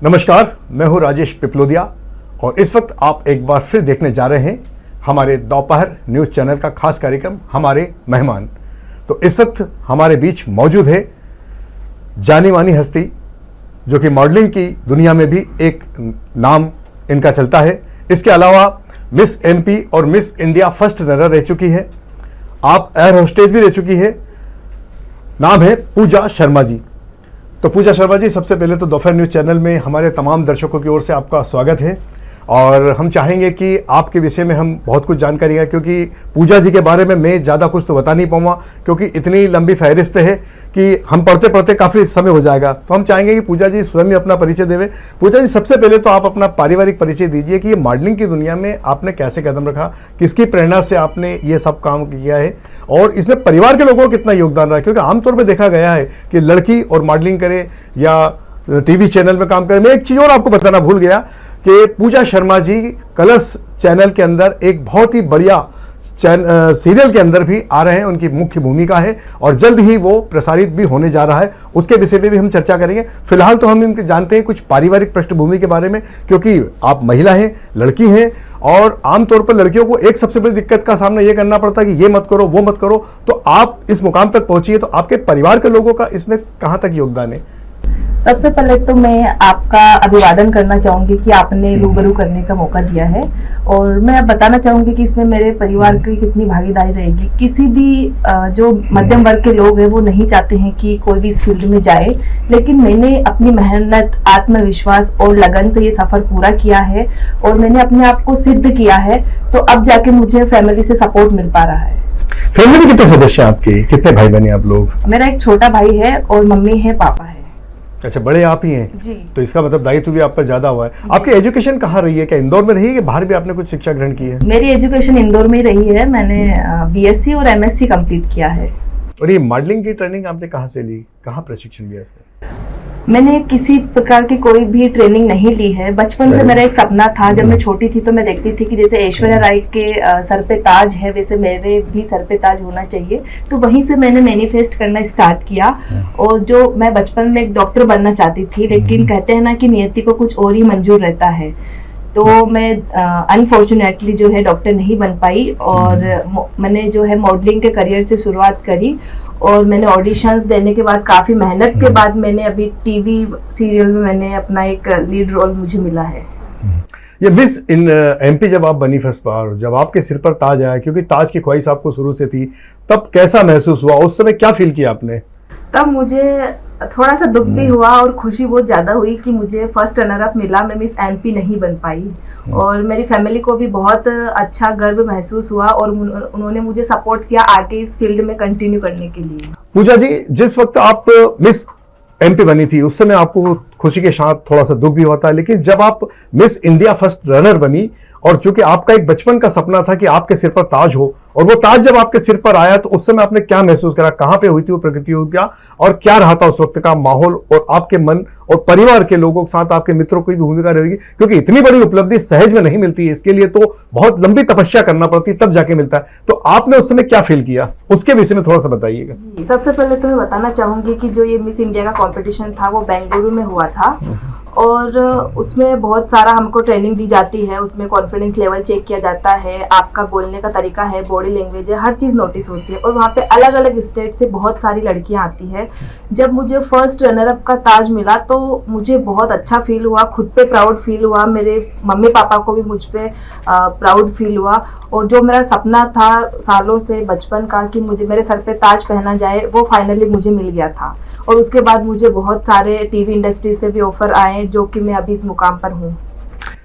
नमस्कार, मैं हूं राजेश पिपलोदिया और इस वक्त आप एक बार फिर देखने जा रहे हैं हमारे दोपहर न्यूज़ चैनल का खास कार्यक्रम हमारे मेहमान। तो इस वक्त हमारे बीच मौजूद है जानी मानी हस्ती जो कि मॉडलिंग की दुनिया में भी एक नाम इनका चलता है। इसके अलावा मिस एमपी और मिस इंडिया फर्स्ट रनर रह चुकी है, आप एयर होस्टेज भी रह चुकी है। नाम है पूजा शर्मा जी। तो पूजा शर्मा जी, सबसे पहले तो दोपहर न्यूज़ चैनल में हमारे तमाम दर्शकों की ओर से आपका स्वागत है और हम चाहेंगे कि आपके विषय में हम बहुत कुछ जानकारी है, क्योंकि पूजा जी के बारे में मैं ज़्यादा कुछ तो बता नहीं पाऊँगा क्योंकि इतनी लंबी फहरिस्त है कि हम पढ़ते पढ़ते काफ़ी समय हो जाएगा। तो हम चाहेंगे कि पूजा जी स्वयं ही अपना परिचय देवे। पूजा जी, सबसे पहले तो आप अपना पारिवारिक परिचय दीजिए कि ये मॉडलिंग की दुनिया में आपने कैसे कदम रखा, किसकी प्रेरणा से आपने ये सब काम किया है और इसमें परिवार के लोगों को कितना योगदान रहा है, क्योंकि आमतौर पर देखा गया है कि लड़की और मॉडलिंग करे या टीवी चैनल में काम करे। मैं एक चीज़ और आपको बताना भूल गया कि पूजा शर्मा जी कलर्स चैनल के अंदर एक बहुत ही बढ़िया सीरियल के अंदर भी आ रहे हैं, उनकी मुख्य भूमिका है और जल्द ही वो प्रसारित भी होने जा रहा है, उसके विषय में भी हम चर्चा करेंगे। फिलहाल तो हम इनके जानते हैं कुछ पारिवारिक पृष्ठभूमि के बारे में, क्योंकि आप महिला हैं, लड़की हैं और आमतौर पर लड़कियों को एक सबसे बड़ी दिक्कत का सामना ये करना पड़ता है कि ये मत करो वो मत करो। तो आप इस मुकाम तक पहुंची है, तो आपके परिवार के लोगों का इसमें कहाँ तक योगदान है? सबसे पहले तो मैं आपका अभिवादन करना चाहूंगी कि आपने रूबरू करने का मौका दिया है और मैं अब बताना चाहूंगी कि इसमें मेरे परिवार की कितनी भागीदारी रहेगी। किसी भी जो मध्यम वर्ग के लोग हैं वो नहीं चाहते हैं कि कोई भी इस फील्ड में जाए, लेकिन मैंने अपनी मेहनत, आत्मविश्वास और लगन से ये सफर पूरा किया है और मैंने अपने आप को सिद्ध किया है, तो अब जाके मुझे फैमिली से सपोर्ट मिल पा रहा है। फैमिली में कितने सदस्य हैं आपके, कितने भाई बहन आप लोग? मेरा एक छोटा भाई है और मम्मी है, पापा है। अच्छा, बड़े आप ही हैं जी। तो इसका मतलब दायित्व भी आप पर ज्यादा हुआ है। आपकी एजुकेशन कहाँ रही है, क्या इंदौर में रही है कि बाहर भी आपने कुछ शिक्षा ग्रहण की है? मेरी एजुकेशन इंदौर में ही रही है, मैंने बीएससी और एमएससी कंप्लीट किया है। और ये मॉडलिंग की ट्रेनिंग आपने कहाँ से ली, कहाँ प्रशिक्षण लिया इसका? मैंने किसी प्रकार की कोई भी ट्रेनिंग नहीं ली है। बचपन से मेरा एक सपना था, जब मैं छोटी थी तो मैं देखती थी कि जैसे ऐश्वर्या राय के सर पे ताज है वैसे मेरे भी सर पे ताज होना चाहिए। तो वहीं से मैंने मैनिफेस्ट करना स्टार्ट किया और जो मैं बचपन में एक डॉक्टर बनना चाहती थी, लेकिन कहते हैं ना कि नियति को कुछ और ही मंजूर रहता है, तो मैं अनफॉर्चुनेटली जो है डॉक्टर नहीं बन पाई और मैंने जो है मॉडलिंग के करियर से शुरुआत करी और मैंने ऑडिशंस देने के बाद काफ़ी मेहनत के बाद मैंने अभी टीवी सीरियल में मैंने अपना एक लीड रोल मुझे मिला है। ये मिस इन एमपी जब आप बनी फर्स्ट बार, जब आपके सिर पर ताज आया, क्योंकि ताज की ख्वाहिश आपको शुरू से थी, तब कैसा महसूस हुआ? उस समय क्या फील किया आपने? तब मुझे थोड़ा सा दुख भी हुआ और खुशी बहुत ज्यादा हुई कि मुझे फर्स्ट रनर अप मिला, मैं मिस एमपी नहीं बन पाई और मेरी फैमिली को भी बहुत अच्छा गर्व महसूस हुआ और उन्होंने मुझे सपोर्ट किया आगे इस फील्ड में कंटिन्यू करने के लिए। पूजा जी, जिस वक्त आप मिस एमपी बनी थी उस समय आपको खुशी के साथ थोड़ा सा दुख भी होता है, लेकिन जब आप मिस इंडिया फर्स्ट रनर बनी और चूंकि आपका एक बचपन का सपना था कि आपके सिर पर ताज हो और वो ताज जब आपके सिर पर आया तो उस समय आपने क्या महसूस करा, कहाँ पे हुई थी वो प्रतियोगिता और क्या रहा था उस वक्त का माहौल और आपके मन और परिवार के लोगों के साथ आपके मित्रों की भी भूमिका रहेगी, क्योंकि इतनी बड़ी उपलब्धि सहज में नहीं मिलती है, इसके लिए तो बहुत लंबी तपस्या करना पड़ती है तब जाके मिलता है। तो आपने उस समय क्या फील किया, उसके विषय में थोड़ा सा बताइएगा। सबसे पहले तो मैं बताना चाहूंगी कि जो ये मिस इंडिया का कॉम्पिटिशन था वो बेंगलुरु में हुआ था और उसमें बहुत सारा हमको ट्रेनिंग दी जाती है, उसमें कॉन्फिडेंस लेवल चेक किया जाता है, आपका बोलने का तरीका है, बॉडी लैंग्वेज है, हर चीज़ नोटिस होती है और वहाँ पे अलग अलग स्टेट से बहुत सारी लड़कियाँ आती है। जब मुझे फर्स्ट रनर अप का ताज मिला तो मुझे बहुत अच्छा फील हुआ, खुद पे प्राउड फील हुआ, मेरे मम्मी पापा को भी मुझ पे प्राउड फील हुआ और जो मेरा सपना था सालों से बचपन का कि मुझे मेरे सर पे ताज पहना जाए वो फाइनली मुझे मिल गया था और उसके बाद मुझे बहुत सारे टीवी इंडस्ट्री से भी ऑफर आए जो कि मैं अभी इस मुकाम पर हूँ।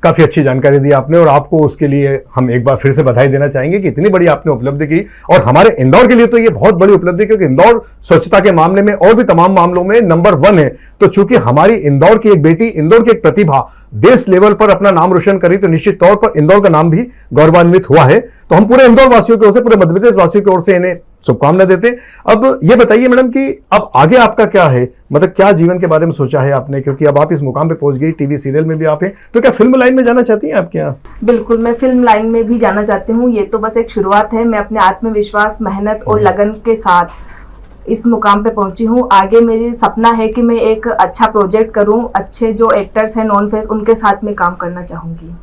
काफी अच्छी जानकारी दी आपने और आपको उसके लिए हम एक बार फिर से बधाई देना चाहेंगे कि इतनी बड़ी आपने उपलब्धि की और हमारे इंदौर के लिए तो ये बहुत बड़ी उपलब्धि, क्योंकि इंदौर स्वच्छता के मामले में और भी तमाम मामलों में नंबर 1 है। तो चूंकि हमारी इंदौर की एक बेटी, इंदौर की एक प्रतिभा देश लेवल पर अपना नाम रोशन करी तो निश्चित तौर पर इंदौर का नाम भी गौरवान्वित हुआ है। तो हम पूरे इंदौर वासियों की ओर से, पूरे मध्य प्रदेश वासियों की ओर से इन्हें शुभकामनाएं देते हैं। अब ये बताइए मैडम कि अब आगे आपका क्या है, मतलब क्या जीवन के बारे में सोचा है आपने, क्योंकि अब आप इस मुकाम पे पहुंच गई, टीवी सीरियल में भी आप हैं, तो क्या फिल्म लाइन में जाना चाहती हैं आप? क्या? बिल्कुल, मैं फिल्म लाइन में भी जाना चाहती हूँ। ये तो बस एक शुरुआत है। मैं अपने आत्मविश्वास, मेहनत और लगन के साथ इस मुकाम पे पहुंची हूँ। आगे मेरी सपना है कि मैं एक अच्छा प्रोजेक्ट करूँ, अच्छे जो एक्टर्स हैं नॉन फेस उनके साथ में काम करना चाहूँगी।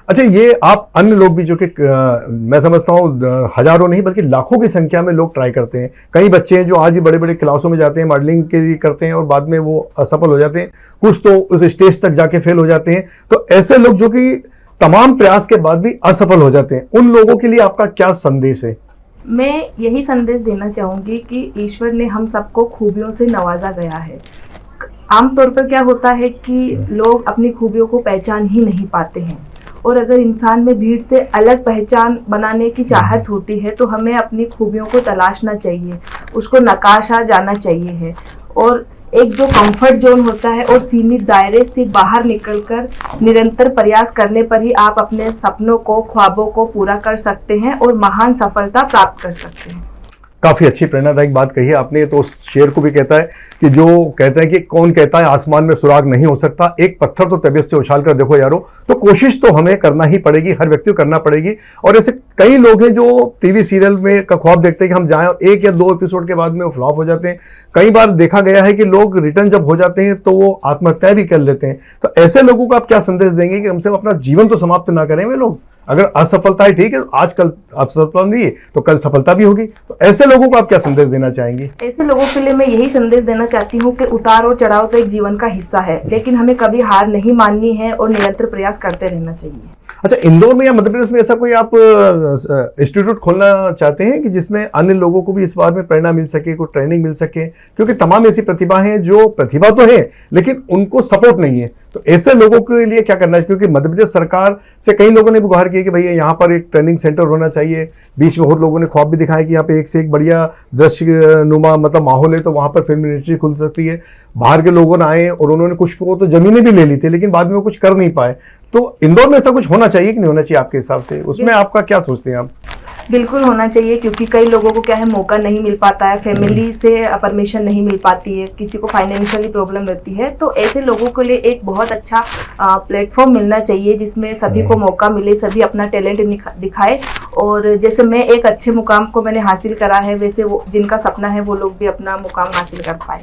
अच्छा, ये आप अन्य लोग भी जो कि मैं समझता हूँ हजारों नहीं बल्कि लाखों की संख्या में लोग ट्राई करते हैं। कई बच्चे हैं जो आज भी बड़े बड़े क्लासों में जाते हैं, मॉडलिंग के लिए करते हैं और बाद में वो असफल हो जाते हैं, कुछ तो उस स्टेज तक जाके फेल हो जाते हैं। तो ऐसे लोग जो कि तमाम प्रयास के बाद भी असफल हो जाते हैं, उन लोगों के लिए आपका क्या संदेश है? मैं यही संदेश देना चाहूँगी कि ईश्वर ने हम सबको खूबियों से नवाजा गया है। आमतौर पर क्या होता है कि लोग अपनी खूबियों को पहचान ही नहीं पाते हैं, और अगर इंसान में भीड़ से अलग पहचान बनाने की चाहत होती है तो हमें अपनी खूबियों को तलाशना चाहिए, उसको नकाशा जाना चाहिए है। और एक जो कंफर्ट जोन होता है और सीमित दायरे से बाहर निकलकर निरंतर प्रयास करने पर ही आप अपने सपनों को, ख्वाबों को पूरा कर सकते हैं और महान सफलता प्राप्त कर सकते हैं। काफी अच्छी प्रेरणादायक बात कही है आपने। तो उस शेर को भी कहता है कि जो कहता है कि कौन कहता है आसमान में सुराग नहीं हो सकता, एक पत्थर तो तबीयत से उछाल कर देखो यारो। तो कोशिश तो हमें करना ही पड़ेगी, हर व्यक्ति को करना पड़ेगी। और ऐसे कई लोग हैं जो टीवी सीरियल में का ख्वाब देखते हैं कि हम जाएं और 1 या 2 एपिसोड के बाद में वो फ्लॉप हो जाते हैं। कई बार देखा गया है कि लोग रिटर्न जब हो जाते हैं तो वो आत्महत्या भी कर लेते हैं। तो ऐसे लोगों को आप क्या संदेश देंगे कि हमसे अपना जीवन तो समाप्त ना करें वे लोग? अगर असफलता है ठीक है, आज कल असफलता नहीं है तो कल सफलता भी होगी। तो ऐसे लोगों को आप क्या संदेश देना चाहेंगे? ऐसे लोगों के लिए मैं यही संदेश देना चाहती हूँ कि उतार और चढ़ाव तो एक जीवन का हिस्सा है, लेकिन हमें कभी हार नहीं माननी है और निरंतर प्रयास करते रहना चाहिए। अच्छा, इंदौर में या मध्य प्रदेश में ऐसा कोई आप इंस्टीट्यूट खोलना चाहते हैं कि जिसमें अन्य लोगों को भी इस बारे में प्रेरणा मिल सके, कोई ट्रेनिंग मिल सके? क्योंकि तमाम ऐसी प्रतिभा हैं जो प्रतिभा तो है लेकिन उनको सपोर्ट नहीं है। तो ऐसे लोगों के लिए क्या करना चाहिए? क्योंकि मध्य प्रदेश सरकार से कई लोगों ने भी गुहार की कि भैया यहाँ पर एक ट्रेनिंग सेंटर होना चाहिए। बीच में बहुत लोगों ने ख्वाब भी दिखाया कि यहाँ पे एक से एक बढ़िया दृश्य नुमा मतलब माहौल है, तो वहाँ पर फिल्म इंडस्ट्री खुल सकती है। बाहर के लोगों ने आए और उन्होंने कुछ को तो जमीनें भी ले ली थी लेकिन बाद में वो कुछ कर नहीं पाए। तो इंदौर में ऐसा कुछ होना चाहिए कि नहीं होना चाहिए आपके हिसाब से? उसमें आपका क्या सोचते हैं आप? बिल्कुल होना चाहिए, क्योंकि कई लोगों को क्या है, मौका नहीं मिल पाता है, फैमिली से परमिशन नहीं मिल पाती है, किसी को फाइनेंशियली प्रॉब्लम रहती है। तो ऐसे लोगों के लिए एक बहुत अच्छा प्लेटफॉर्म मिलना चाहिए जिसमें सभी को मौका मिले, सभी अपना टैलेंट दिखाए। और जैसे मैं एक अच्छे मुकाम को मैंने हासिल करा है, वैसे वो जिनका सपना है वो लोग भी अपना मुकाम हासिल कर पाए।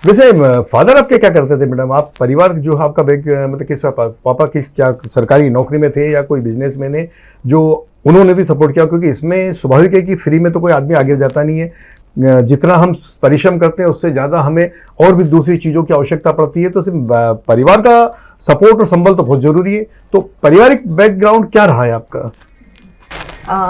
वैसे फादर आपके क्या करते थे मैडम? आप परिवार जो आपका मतलब किस पापा किस क्या सरकारी नौकरी में थे या कोई बिजनेसमैन है जो उन्होंने भी सपोर्ट किया? क्योंकि इसमें स्वाभाविक है कि फ्री में तो कोई आदमी आगे जाता नहीं है। जितना हम परिश्रम करते हैं उससे ज़्यादा हमें और भी दूसरी चीज़ों की आवश्यकता पड़ती है। तो सिर्फ परिवार का सपोर्ट और संबल तो बहुत ज़रूरी है। तो पारिवारिक बैकग्राउंड क्या रहा है आपका?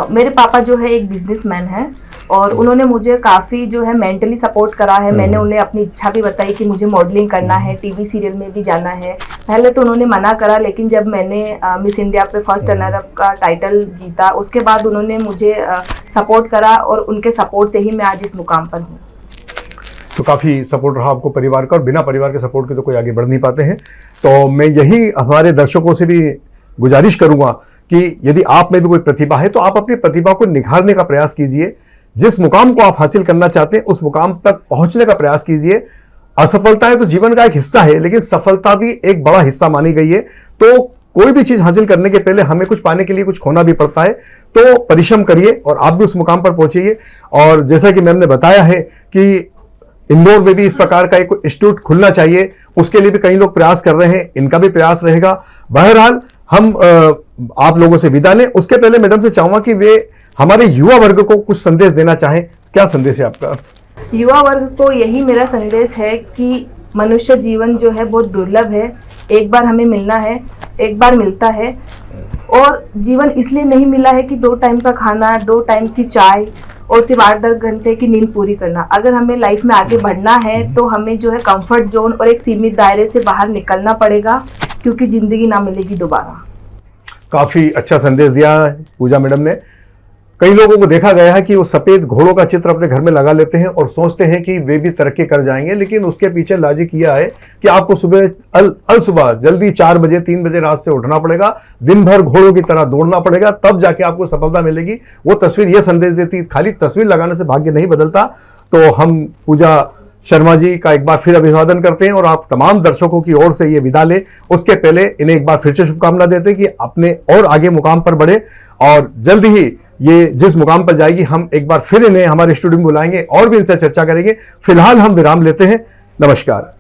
मेरे पापा जो है एक बिजनेसमैन है और उन्होंने मुझे काफ़ी जो है मेंटली सपोर्ट करा है। मैंने उन्हें अपनी इच्छा भी बताई कि मुझे मॉडलिंग करना है, टीवी सीरियल में भी जाना है। पहले तो उन्होंने मना करा, लेकिन जब मैंने मिस इंडिया पे फर्स्ट रनर अप का टाइटल जीता उसके बाद उन्होंने मुझे सपोर्ट करा और उनके सपोर्ट से ही मैं आज इस मुकाम पर हूँ। तो काफ़ी सपोर्ट रहा आपको परिवार का, और बिना परिवार के सपोर्ट के तो कोई आगे बढ़ नहीं पाते हैं। तो मैं यही हमारे दर्शकों से भी गुजारिश करूँगा कि यदि आप में भी कोई प्रतिभा है तो आप अपनी प्रतिभा को निखारने का प्रयास कीजिए। जिस मुकाम को आप हासिल करना चाहते हैं उस मुकाम तक पहुंचने का प्रयास कीजिए। असफलताएं तो जीवन का एक हिस्सा है, लेकिन सफलता भी एक बड़ा हिस्सा मानी गई है। तो कोई भी चीज हासिल करने के पहले हमें कुछ पाने के लिए कुछ खोना भी पड़ता है। तो परिश्रम करिए और आप भी उस मुकाम पर पहुंचिए। और जैसा कि मैम ने बताया है कि इंदौर में भी इस प्रकार का एक इंस्टीट्यूट खुलना चाहिए, उसके लिए भी कई लोग प्रयास कर रहे हैं, इनका भी प्रयास रहेगा। बहरहाल हम आप लोगों से विदा लें, उसके पहले मैडम से चाहूंगा कि वे हमारे युवा वर्ग को कुछ संदेश देना चाहें। क्या संदेश है आपका? युवा वर्ग को यही मेरा संदेश है कि मनुष्य जीवन जो है बहुत दुर्लभ है, एक बार हमें मिलना है, एक बार मिलता है। और जीवन इसलिए नहीं मिला है कि 2 टाइम का खाना, 2 टाइम की चाय और सिर्फ 8-10 घंटे की नींद पूरी करना। अगर हमें लाइफ में आगे बढ़ना है तो हमें जो है कंफर्ट जोन और एक सीमित दायरे से बाहर निकलना पड़ेगा, क्योंकि जिंदगी ना मिलेगी दोबारा। काफी अच्छा संदेश दिया पूजा मैडम ने। कई लोगों को देखा गया है कि वो सफेद घोड़ों का चित्र अपने घर में लगा लेते हैं और सोचते हैं कि वे भी तरक्की कर जाएंगे, लेकिन उसके पीछे लॉजिक यह है कि आपको सुबह अल सुबह जल्दी 4 बजे 3 बजे रात से उठना पड़ेगा, दिन भर घोड़ों की तरह दौड़ना पड़ेगा, तब जाके आपको सफलता मिलेगी। वो तस्वीर यह संदेश देती, खाली तस्वीर लगाने से भाग्य नहीं बदलता। तो हम पूजा शर्मा जी का एक बार फिर अभिवादन करते हैं और आप तमाम दर्शकों की ओर से ये विदा ले। उसके पहले इन्हें एक बार फिर से शुभकामना देते हैं कि अपने और आगे मुकाम पर बढ़े और जल्द ही ये जिस मुकाम पर जाएगी, हम एक बार फिर इन्हें हमारे स्टूडियो में बुलाएंगे और भी इनसे चर्चा करेंगे। फिलहाल हम विराम लेते हैं। नमस्कार।